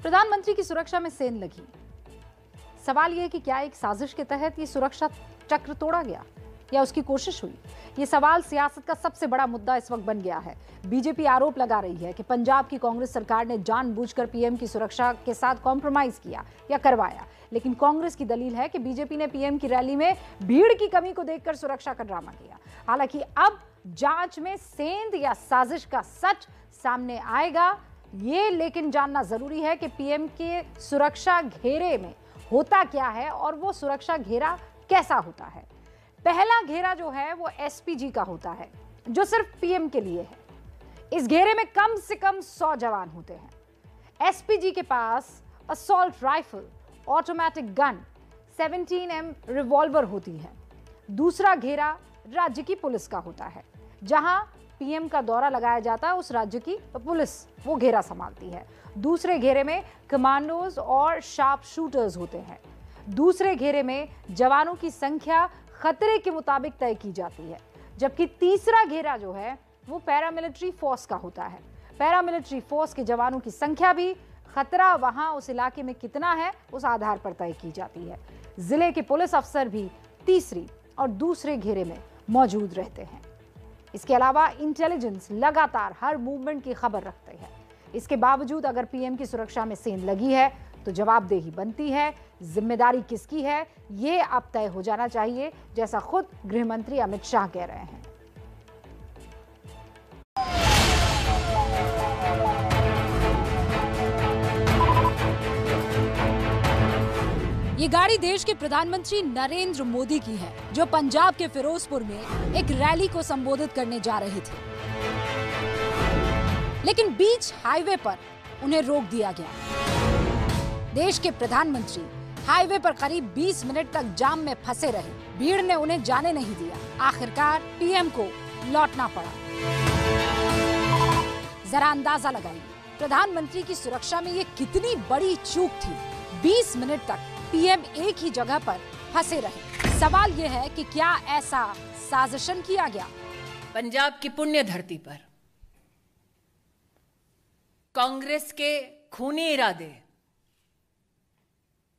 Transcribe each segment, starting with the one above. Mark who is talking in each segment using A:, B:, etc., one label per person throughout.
A: प्रधानमंत्री की सुरक्षा में सेंध लगी। सवाल यह है कि क्या एक साजिश के तहत ये सुरक्षा चक्र तोड़ा गया या उसकी कोशिश हुई? ये सवाल सियासत का सबसे बड़ा मुद्दा इस वक्त बन गया है। बीजेपी आरोप लगा रही है कि पंजाब की कांग्रेस सरकार ने जानबूझकर पीएम की सुरक्षा के साथ कॉम्प्रोमाइज किया या करवाया। लेकिन कांग्रेस की दलील है कि बीजेपी ने पीएम की रैली में भीड़ की कमी को देखकर सुरक्षा का ड्रामा किया। हालांकि अब जांच में सेंध या साजिश का सच सामने आएगा। ये लेकिन जानना जरूरी है कि पीएम के सुरक्षा घेरे में होता क्या है और वो सुरक्षा घेरा कैसा होता है। पहला घेरा जो है वो एसपीजी का होता है, जो सिर्फ पीएम के लिए है। इस घेरे में कम से कम 100 जवान होते हैं। एसपीजी के पास assault rifle, automatic gun, 17M revolver होती है। दूसरा घेरा राज्य की पुलिस का होता है। जहां पीएम का दौरा लगाया जाता है उस राज्य की पुलिस वो घेरा संभालती है। दूसरे घेरे में कमांडोज और शार्प शूटर्स होते हैं। दूसरे घेरे में जवानों की संख्या खतरे के मुताबिक तय की जाती है। जबकि तीसरा घेरा जो है वो पैरामिलिट्री फोर्स का होता है। पैरामिलिट्री फोर्स के जवानों की संख्या भी खतरा वहां उस इलाके में कितना है उस आधार पर तय की जाती है। जिले के पुलिस अफसर भी तीसरी और दूसरे घेरे में मौजूद रहते हैं। इसके अलावा इंटेलिजेंस लगातार हर मूवमेंट की खबर रखते हैं। इसके बावजूद अगर पीएम की सुरक्षा में सेंध लगी है तो जवाबदेही बनती है। जिम्मेदारी किसकी है ये अब तय हो जाना चाहिए, जैसा खुद गृह मंत्री अमित शाह कह रहे हैं। ये गाड़ी देश के प्रधानमंत्री नरेंद्र मोदी की है, जो पंजाब के फिरोजपुर में एक रैली को संबोधित करने जा रहे थे। लेकिन बीच हाईवे पर उन्हें रोक दिया गया। देश के प्रधानमंत्री हाईवे पर करीब 20 मिनट तक जाम में फंसे रहे। भीड़ ने उन्हें जाने नहीं दिया। आखिरकार पीएम को लौटना पड़ा। जरा अंदाजा लगाइए, प्रधानमंत्री की सुरक्षा में ये कितनी बड़ी चूक थी। 20 मिनट तक पीएम एक ही जगह पर फंसे रहे। सवाल यह है कि क्या ऐसा साजिशन किया गया?
B: पंजाब की पुण्य धरती पर कांग्रेस के खूनी इरादे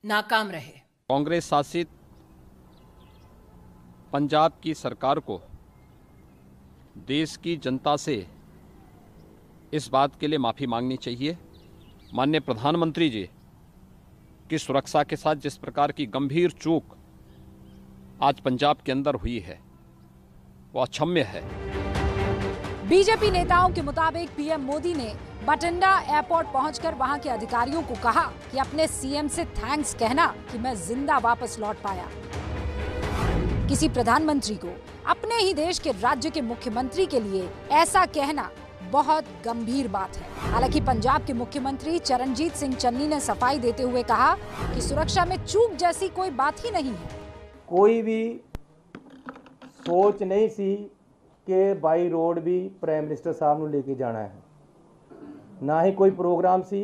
B: नाकाम रहे।
C: कांग्रेस शासित पंजाब की सरकार को देश की जनता से इस बात के लिए माफी मांगनी चाहिए। माननीय प्रधानमंत्री जी की सुरक्षा के साथ जिस प्रकार की गंभीर चूक आज पंजाब के अंदर हुई है वो अक्षम्य है।
A: बीजेपी नेताओं के मुताबिक पीएम मोदी ने बठिंडा एयरपोर्ट पहुंचकर वहां के अधिकारियों को कहा कि अपने सीएम से थैंक्स कहना कि मैं जिंदा वापस लौट पाया। किसी प्रधानमंत्री को अपने ही देश के राज्य के मुख्यमंत्री के लिए ऐसा कहना बहुत गंभीर बात है। हालांकि पंजाब के मुख्यमंत्री चरणजीत सिंह चन्नी ने सफाई देते हुए कहा कि सुरक्षा में चूक जैसी कोई बात ही नहीं है।
D: कोई भी सोच नहीं सी कि बाई रोड भी प्राइम मिनिस्टर साहब ਨੂੰ लेके जाना है। ना ही कोई प्रोग्राम सी,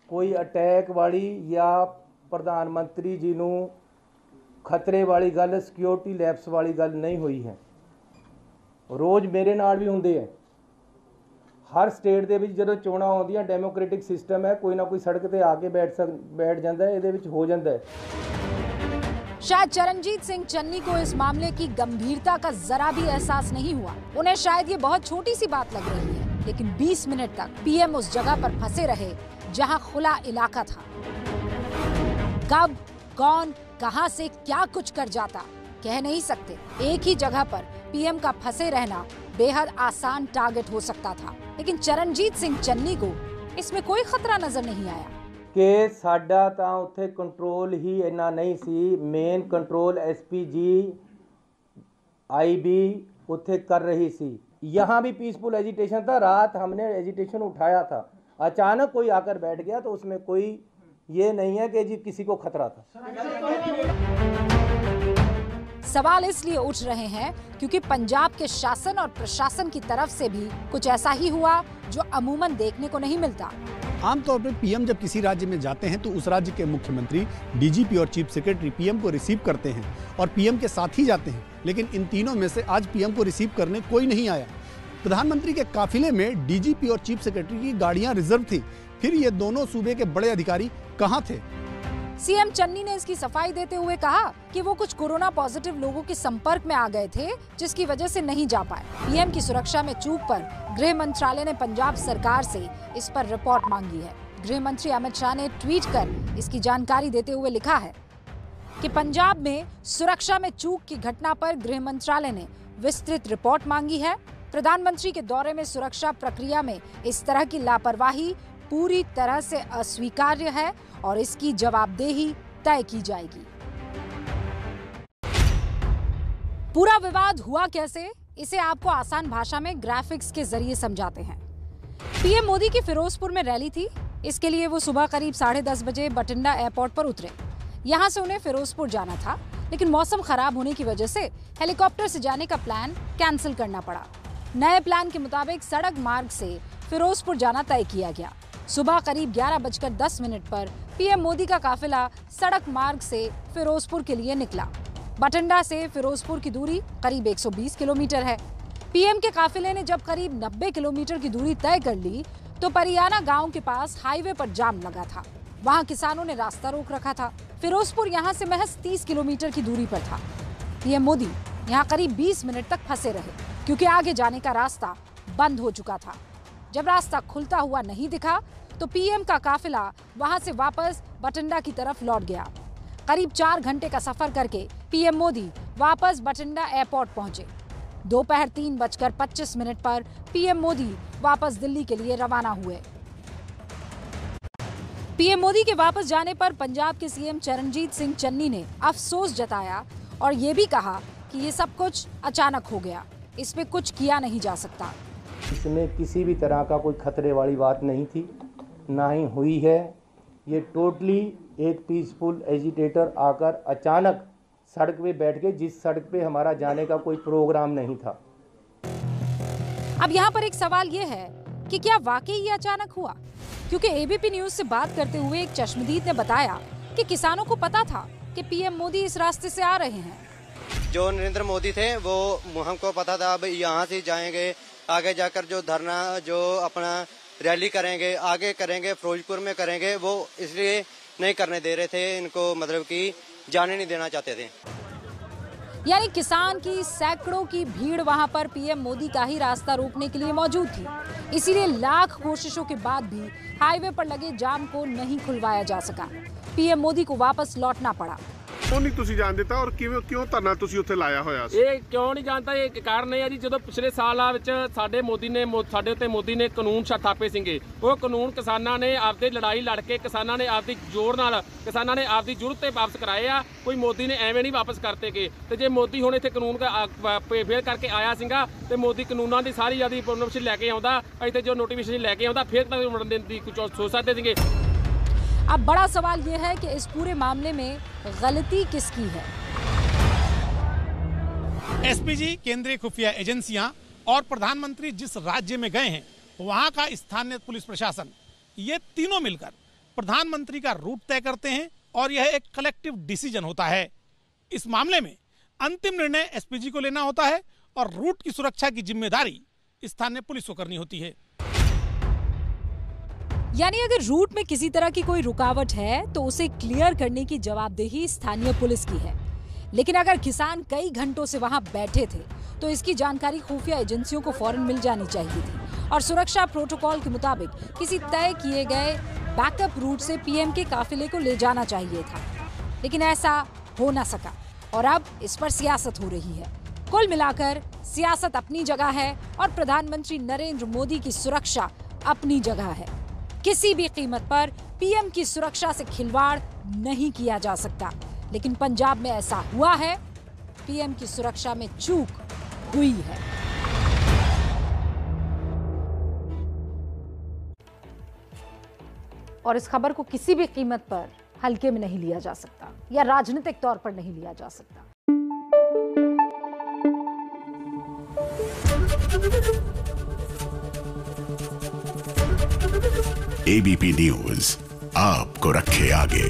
D: कोई अटैक वाली या प्रधानमंत्री जी ਨੂੰ खतरे वाली गल, सिक्योरिटी लैप्स वाली गल नहीं हुई है। रोज़ मेरे नाल भी होंदे है। हर स्टेट ਦੇ ਵਿੱਚ ਜਦੋਂ ਚੋਣਾਂ ਆਉਂਦੀਆਂ ਡੈਮੋਕ੍ਰੈਟਿਕ ਸਿਸਟਮ ਹੈ, ਕੋਈ ਨਾ ਕੋਈ ਸੜਕ ਤੇ ਆ ਕੇ बैठ ਜਾਂਦਾ है, ਇਹਦੇ ਵਿੱਚ ਹੋ ਜਾਂਦਾ है।
A: शायद चरणजीत सिंह चन्नी को इस मामले की गंभीरता का जरा भी एहसास नहीं हुआ। उन्हें शायद ये बहुत छोटी सी बात लग रही है। लेकिन 20 मिनट तक पीएम उस जगह पर फंसे रहे जहां खुला इलाका था। कब, कौन, कहां से क्या कुछ कर जाता कह नहीं सकते। एक ही जगह पर पीएम का फंसे रहना बेहद आसान टारगेट हो सकता था। लेकिन चरणजीत सिंह चन्नी को इसमें कोई खतरा नजर नहीं आया
D: कि साडा तां उत्थे कंट्रोल ही इन्ना नहीं सी। मेन कंट्रोल एसपीजी आईबी उत्थे कर रही सी। यहाँ भी पीसफुल एजिटेशन था। रात हमने एजिटेशन उठाया था। अचानक कोई आकर बैठ गया तो उसमें कोई ये नहीं है कि जी किसी को खतरा था।
A: सवाल इसलिए उठ रहे हैं क्योंकि पंजाब के शासन और प्रशासन की तरफ से भी कुछ ऐसा ही हुआ जो अमूमन देखने को नहीं मिलता।
E: आमतौर पर पीएम जब किसी राज्य में जाते हैं तो उस राज्य के मुख्यमंत्री, डीजीपी और चीफ सेक्रेटरी पीएम को रिसीव करते हैं और पीएम के साथ ही जाते हैं। लेकिन इन तीनों में से आज पीएम को रिसीव करने कोई नहीं आया। प्रधानमंत्री के काफिले में डीजीपी और चीफ सेक्रेटरी की गाड़ियां रिजर्व थी। फिर ये दोनों सूबे के बड़े अधिकारी कहां थे?
A: सीएम चन्नी ने इसकी सफाई देते हुए कहा कि वो कुछ कोरोना पॉजिटिव लोगों के संपर्क में आ गए थे, जिसकी वजह से नहीं जा पाए। पीएम की सुरक्षा में चूक पर गृह मंत्रालय ने पंजाब सरकार से इस पर रिपोर्ट मांगी है। गृह मंत्री अमित शाह ने ट्वीट कर इसकी जानकारी देते हुए लिखा है कि पंजाब में सुरक्षा में चूक की घटना पर गृह मंत्रालय ने विस्तृत रिपोर्ट मांगी है। प्रधानमंत्री के दौरे में सुरक्षा प्रक्रिया में इस तरह की लापरवाही पूरी तरह से अस्वीकार्य है और इसकी जवाबदेही तय की जाएगी। पूरा विवाद हुआ कैसे, इसे आपको आसान भाषा में ग्राफिक्स के जरिए समझाते हैं। पीएम मोदी की फिरोजपुर में रैली थी। इसके लिए वो सुबह करीब 10:30 बजे बठिंडा एयरपोर्ट पर उतरे। यहां से उन्हें फिरोजपुर जाना था, लेकिन मौसम खराब होने की वजह से हेलीकॉप्टर से जाने का प्लान कैंसिल करना पड़ा। नए प्लान के मुताबिक सड़क मार्ग से फिरोजपुर जाना तय किया गया। सुबह करीब 11:10 पर पीएम मोदी का काफिला सड़क मार्ग से फिरोजपुर के लिए निकला। बठिंडा से फिरोजपुर की दूरी करीब 120 किलोमीटर है। पीएम के काफिले ने जब करीब 90 किलोमीटर की दूरी तय कर ली तो परियाना गांव के पास हाईवे पर जाम लगा था। वहां किसानों ने रास्ता रोक रखा था। फिरोजपुर यहां से महज 30 किलोमीटर की दूरी पर था। पीएम मोदी यहां करीब 20 मिनट तक फंसे रहे, क्योंकि आगे जाने का रास्ता बंद हो चुका था। जब रास्ता खुलता हुआ नहीं दिखा तो पीएम का काफिला वहां से वापस बठिंडा की तरफ लौट गया। करीब 4 घंटे का सफर करके पीएम मोदी वापस बठिंडा एयरपोर्ट पहुंचे। दोपहर 3:25 पर पीएम मोदी वापस दिल्ली के लिए रवाना हुए। पीएम मोदी के वापस जाने पर पंजाब के सीएम चरणजीत सिंह चन्नी ने अफसोस जताया और ये भी कहा कि ये सब कुछ अचानक हो गया, इस पे कुछ किया नहीं जा सकता।
D: इसमें किसी भी तरह का कोई खतरे वाली बात नहीं थी, ना ही हुई है। ये टोटली एक पीसफुल एजिटेटर आकर अचानक सड़क पे बैठ गए, जिस सड़क पे हमारा जाने का कोई प्रोग्राम नहीं था।
A: अब यहाँ पर एक सवाल ये है कि क्या वाकई ये अचानक हुआ? क्योंकि एबीपी न्यूज से बात करते हुए एक चश्मदीद ने बताया कि किसानों को पता था कि पीएम मोदी इस रास्ते से आ रहे हैं।
F: जो नरेंद्र मोदी थे वो हमको पता था, अब यहाँ से जाएंगे, आगे जाकर जो धरना जो अपना रैली करेंगे, आगे करेंगे, फिरोजपुर में करेंगे, वो इसलिए नहीं करने दे रहे थे इनको, मतलब कि जाने नहीं देना चाहते थे।
A: यानी किसान की सैकड़ों की भीड़ वहां पर पीएम मोदी का ही रास्ता रोकने के लिए मौजूद थी। इसीलिए लाख कोशिशों के बाद भी हाईवे पर लगे जाम को नहीं खुलवाया जा सका। पीएम मोदी को वापस लौटना पड़ा।
G: ਨਹੀਂ ਤੁਸੀਂ ਜਾਣ ਦਿੱਤਾ ਔਰ ਕਿਉਂ ਧਰਨਾ ਤੁਸੀਂ ਉੱਥੇ ਲਾਇਆ ਹੋਇਆ ਸੀ?
H: ਇਹ ਕਿਉਂ ਨਹੀਂ ਜਾਣਦਾ, ਇਹ ਕਾਰਨ ਇਹ ਹੈ ਜੀ, ਜਦੋਂ ਪਿਛਲੇ ਸਾਲਾਂ ਵਿੱਚ ਸਾਡੇ ਉੱਤੇ ਮੋਦੀ ਨੇ ਕਾਨੂੰਨ ਥਾਪੇ ਸੀਗੇ। ਉਹ ਕਾਨੂੰਨ ਕਿਸਾਨਾਂ ਨੇ ਆਪਦੇ ਲੜਾਈ ਲੜ ਕੇ, ਕਿਸਾਨਾਂ ਨੇ ਆਪਦੀ ਜ਼ੋਰ ਨਾਲ, ਕਿਸਾਨਾਂ ਨੇ ਆਪਦੀ ਜ਼ਰੂਰਤ ਤੇ ਵਾਪਸ ਕਰਾਏ ਆ। ਕੋਈ ਮੋਦੀ ਨੇ ਐਵੇਂ ਨਹੀਂ ਵਾਪਸ ਕਰਤੇਗੇ। ਤੇ ਜੇ ਮੋਦੀ ਹੁਣ ਇੱਥੇ ਕਾਨੂੰਨ ਫੇਰ ਕਰਕੇ ਆਇਆ ਸੀਗਾ ਤੇ ਮੋਦੀ ਕਾਨੂੰਨਾਂ ਦੀ ਸਾਰੀ ਆਦੀ ਇਨਫੋਰਮੇਸ਼ਨ ਲੈ ਕੇ ਆਉਂਦਾ, ਇੱਥੇ ਜੋ ਨੋਟੀਫਿਕੇਸ਼ਨ ਲੈ ਕੇ ਆਉਂਦਾ, ਫੇਰ ਤਾਂ ਮੁੜਨ ਦੇਣ ਦੀ ਕੁਝ ਸੋਚ ਸਕਦੇ ਸੀਗੇ।
A: अब बड़ा सवाल यह है कि इस पूरे मामले में गलती किसकी है?
E: एसपीजी, केंद्रीय खुफिया एजेंसियां और प्रधानमंत्री जिस राज्य में गए हैं वहां का स्थानीय पुलिस प्रशासन, ये तीनों मिलकर प्रधानमंत्री का रूट तय करते हैं और यह एक कलेक्टिव डिसीजन होता है। इस मामले में अंतिम निर्णय एसपीजी को लेना होता है और रूट की सुरक्षा की जिम्मेदारी स्थानीय पुलिस को करनी होती है।
A: यानी अगर रूट में किसी तरह की कोई रुकावट है तो उसे क्लियर करने की जवाबदेही स्थानीय पुलिस की है। लेकिन अगर किसान कई घंटों से वहां बैठे थे तो इसकी जानकारी खुफिया एजेंसियों को फौरन मिल जानी चाहिए थी और सुरक्षा प्रोटोकॉल के मुताबिक किसी तय किए गए बैकअप रूट से पीएम के काफिले को ले जाना चाहिए था। लेकिन ऐसा हो न सका और अब इस पर सियासत हो रही है। कुल मिलाकर सियासत अपनी जगह है और प्रधानमंत्री नरेंद्र मोदी की सुरक्षा अपनी जगह है। किसी भी कीमत पर पीएम की सुरक्षा से खिलवाड़ नहीं किया जा सकता। लेकिन पंजाब में ऐसा हुआ है, पीएम की सुरक्षा में चूक हुई है। और इस खबर को किसी भी कीमत पर हल्के में नहीं लिया जा सकता या राजनीतिक तौर पर नहीं लिया जा सकता।
I: एबीपी न्यूज आपको रखे आगे।